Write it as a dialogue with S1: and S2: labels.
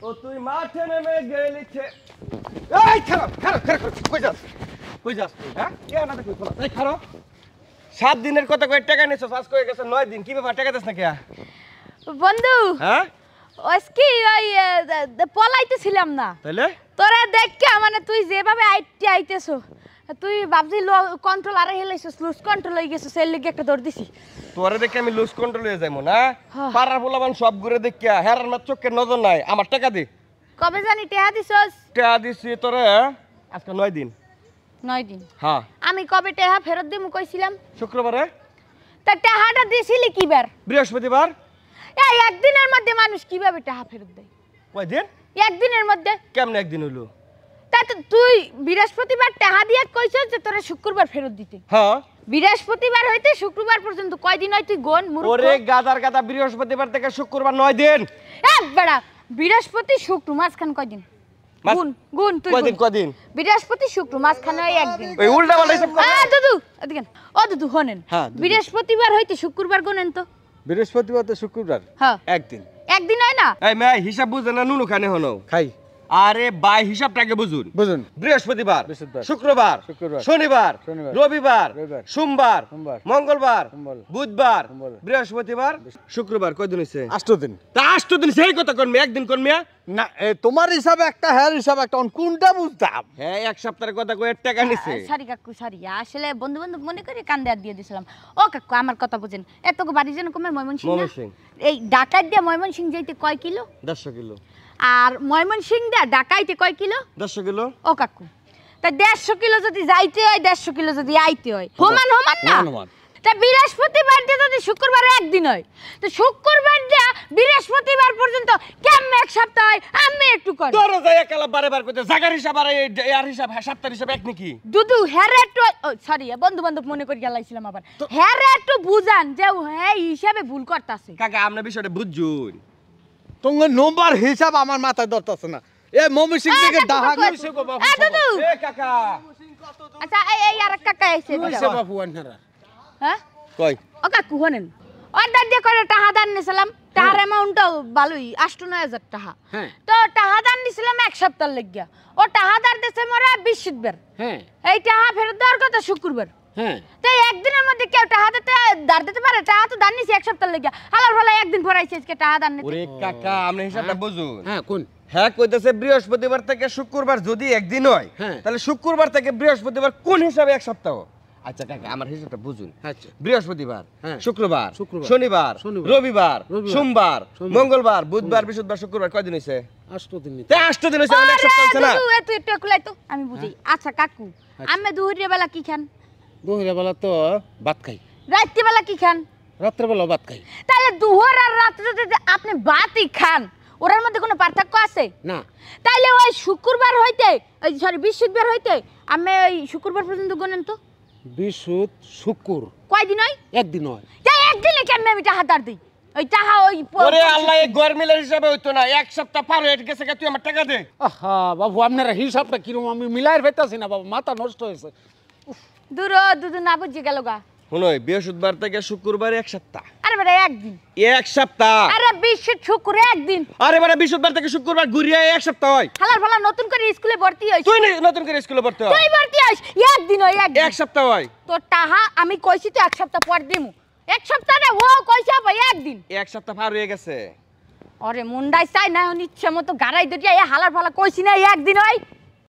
S1: ও তুই মাঠে নেমে গেলিছে এই খারাপ খারাপ খারাপ কই যাস তুই হ্যাঁ কে না কই খোলা এই খারাপ 7 দিনের কথা কই টাকা নিছস আজ কই গেছে 9 দিন কি ব্যাপার টাকা দিস না কে
S2: বন্ধু
S1: হ্যাঁ
S2: ওইski ওই পলাইতেছিলাম না
S1: তাইলে
S2: তোরা দেখকে মানে তুই যেভাবে আইতেছো তুই ভাবছি কন্ট্রোল আরে হেলাইছস লুজ কন্ট্রোল হয়ে গেছস এর লাগি একটা দৌড় দিছি
S1: তোরে দেখে আমি লুজ কন্ট্রোল হয়ে যাইমু না পাড়ার পোলাবান সব ঘুরে দেখিয়া হেরার মার চোখের নজর নাই আমার টাকা দে
S2: কবে জানি টেহা দিছস
S1: টাকা দিছি তোরে আজকে 9 দিন
S2: 9 দিন
S1: হ্যাঁ
S2: আমি কবে টেহা ফেরত দিমু কইছিলাম
S1: শুক্রবারে
S2: তা টেহাটা দিছিলি কিবার
S1: বৃহস্পতিবার
S2: এই একদিনের মধ্যে মানুষ কিভাবে টেহা ফেরত দেয়
S1: কয় দিন
S2: একদিনের মধ্যে
S1: কেমনে একদিন হইলো
S2: তা তুই বৃহস্পতিবার টেহা দিয়া কইছস যে তোরে শুক্রবার ফেরত দিতে
S1: হ্যাঁ
S2: বৃহস্পতিবার হইতে শুক্রবার পর্যন্ত কয় দিন হয় তুই গোন মূর্খ
S1: ওরে গাদার গাদা বৃহস্পতিবার থেকে শুক্রবার 9 দিন
S2: বড়া বৃহস্পতি শুক্র মাঝখান কয় দিন গুন তুই
S1: কয়দিন
S2: বৃহস্পতি শুক্র মাঝখানে হয় একদিন
S1: ওই উল্টা পাল্টা হিসাব কর
S2: দুদু এদিকে দুদু হনেন
S3: হ্যাঁ,
S2: বৃহস্পতিবার হইতে শুক্রবার গুনেন তো
S3: বৃহস্পতিবার তো শুক্রবার
S2: হ্যাঁ
S3: একদিন
S2: একদিন হয় না
S1: এই মেয়ে হিসাব বুঝে না নুনু খানে হনো
S3: খাই
S1: আরে ভাই হিসাবটাকে বুঝুন
S3: বুঝুন
S1: বৃহস্পতিবার
S3: বৃহস্পতিবার,
S1: শুক্রবার
S3: শুক্রবার,
S1: শনিবার
S3: শনিবার,
S1: রবিবার
S3: রবিবার,
S1: সোমবার
S3: সোমবার,
S1: মঙ্গলবার
S3: মঙ্গল,
S1: বুধবার
S3: মঙ্গল,
S1: বৃহস্পতিবার শুক্রবার কয়দিন হইছে
S3: 8 দিন
S1: তা 8 দিন সেই কথা করবে একদিন করবে
S3: না তোমার হিসাবে একটা হ্যার হিসাবে একটা কোনটা বুঝতাম
S1: হ্যাঁ এক সপ্তাহের কথা কই টাকা নিছে
S2: সরি কাকু সরি আসলে বন্ধু বন্ধু মনে করে কান্দে আর দিয়ে দিছিলাম ও কাকু আমার কথা বুঝেন এত বাড়ি যেন কমে ময়মনসিংহ এই ডাকাত দিয়ে ময়মনসিংহ যাইতে কয় কিলো
S1: 150 কিলো
S2: আর ময়মনসিংহ দিয়ে ডাকাইতে কয় কিলো
S1: 150 কিলো
S2: ও কাকু তা 150 কিলো যদি যাইতে হয় 150 কিলো যদি আইতে হয় সমান না তা বৃহস্পতিবার দিয়ে যদি শুক্রবার একদিন হয় তো শুক্রবার দিয়ে বৃহস্পতিবার পর্যন্ত কেমনে এক সপ্তাহ হয় আমি একটু কর
S1: তোর যায় একালা বারে কইতে জাগার হিসাব আর এর হিসাব সপ্তাহের হিসাব এক নাকি
S2: দুদু হেরে একটু সরি বন্ধু বান্ধব মনে করে গেলাইছিলাম আবার হেরে একটু বুঝান যে হ্যাঁ হিসাবে ভুল করতাছে
S1: কাকা আপনি বিষয়টা বুঝুন
S3: তোমার নম্বর হিসাব আমার মাথায় ধরতেছে না এ মমি সিং থেকে ডাহা
S1: কইছে গো বাবু এ কাকা
S2: আচ্ছা এই আর কাকা আইছে
S3: কইছে বাবু আনরা
S2: হ্যাঁ
S1: কই
S2: ও কাকু হনেন অর্ডার দিয়ে করে টাকা দান নিছিলাম টাকার অ্যামাউন্টটাও ভালোই 8-9,000 টাকা
S3: হ্যাঁ
S2: তো টাকা দান নিছিলাম এক সপ্তাহ লাগিয়া ও টাকা দান দিছে মোরা 20 বার
S3: হ্যাঁ
S2: এই টাকা ফেরত দেওয়ার কথা শুক্রবার
S3: হ্যাঁ
S2: তো একদিনের মধ্যে কেউ টাকা দিতে পারে টাকা তো দান নিছি এক সপ্তাহ লাগিয়া হালার ভালো একদিন পর আইছে আজকে টাকা দান নিতে
S1: ওরে কাকা আপনি হিসাবটা বুঝুন
S3: হ্যাঁ কোন
S1: হ্যাঁ কইতেছে বৃহস্পতিবার থেকে শুক্রবার যদি একদিন হয়
S3: হ্যাঁ।
S1: তাহলে শুক্রবার থেকে বৃহস্পতিবার কোন হিসাবে এক সপ্তাহ আচ্ছা কাকা আমার হিসাবটা বুঝুন
S3: আচ্ছা
S1: বৃহস্পতিবার
S3: হ্যাঁ।
S1: শুক্রবার
S3: শুক্রবার,
S1: শনিবার
S3: শনিবার,
S1: রবিবার
S3: রবিবার,
S1: সোমবার
S3: সোমবার,
S1: মঙ্গলবার বুধবার বৃহস্পতিবার শুক্রবার কয়দিন হইছে
S3: 8 দিন
S1: তে 8 দিন হইছে অনেক সপ্তাহ হইছে না
S2: তুই একটু কুলাই তো আমি বুঝি আচ্ছা কাকু আমি দুপুরের বেলা কি খান
S3: দুপুরের বেলা তো ভাত খাই
S2: রাত্রি বেলা কি খান
S3: রাতের বেলা ভাত খাই
S2: তাহলে দুপুর আর রাতে যদি আপনি ভাতই খান ওর মধ্যে কোনো পার্থক্য আছে
S3: না
S2: তাইলে ওই শুক্রবার হইতে ওই সরি বৃহস্পতিবার হইতে আমি ওই শুক্রবার পর্যন্ত গনেন তো
S3: বৃহস্পতি শুক্র
S2: কয়দিন হয়
S3: একদিন হয়
S2: তাই একদিনে কেমনে আমি টাকা দাঁড় দিই ওই টাকা ওই
S1: ওরে আল্লাহ এই গরমিলের হিসাবে হইতো না এক সপ্তাহ পার হয়ে গেছে তুই আমার টাকা দে
S3: আহা বাবু আপনারা হিসাবটা কিরকম আমি মিলাই ফেলতাছি না বাবু মাথা নষ্ট হয়েছে
S2: দূর দুদু না বুঝে গেল গা
S1: শুনোই বৃহস্পতিবার থেকে শুক্রবার এক সপ্তাহ
S2: আরে বেটা একদিন
S1: এক সপ্তাহ
S2: আরে শুক্র একদিন
S1: আরে মানে বৃহস্পতিবার থেকে শুক্রবার ঘুরিয়ে এক সপ্তাহ হয়
S2: হালার ফালা নতুন করে স্কুলে ভর্তি হইছ
S1: তুই নতুন করে স্কুলে পড়তে হয়
S2: তুই ভর্তি হইছ একদিন হয় একদিন
S1: এক সপ্তাহ হয়
S2: তোর টাহা আমি কইছি তো এক সপ্তাহ পর দিমু এক সপ্তাহ না ও কইছে ভাই একদিন
S1: এক সপ্তাহ পার হয়ে গেছে
S2: আরে মুন্ডাই চাই না ইচ্ছে মতো গাড়াই দিতে হালার ফালা কইছি না একদিন হয়